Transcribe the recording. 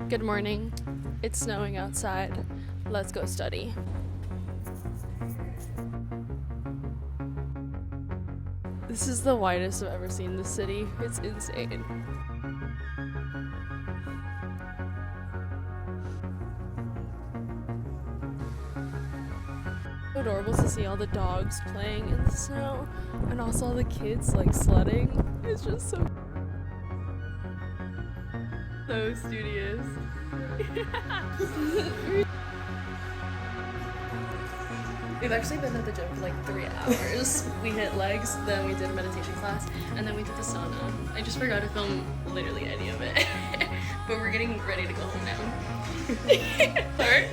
Good morning. It's snowing outside. Let's go study. This is the whitest I've ever seen the city. It's insane. So adorable to see all the dogs playing in the snow and also all the kids like sledding. It's just so studious. We've actually been at the gym for like 3 hours. We hit legs, then we did a meditation class, and then we did the sauna. I just forgot to film literally any of it. But we're getting ready to go home now. Alright?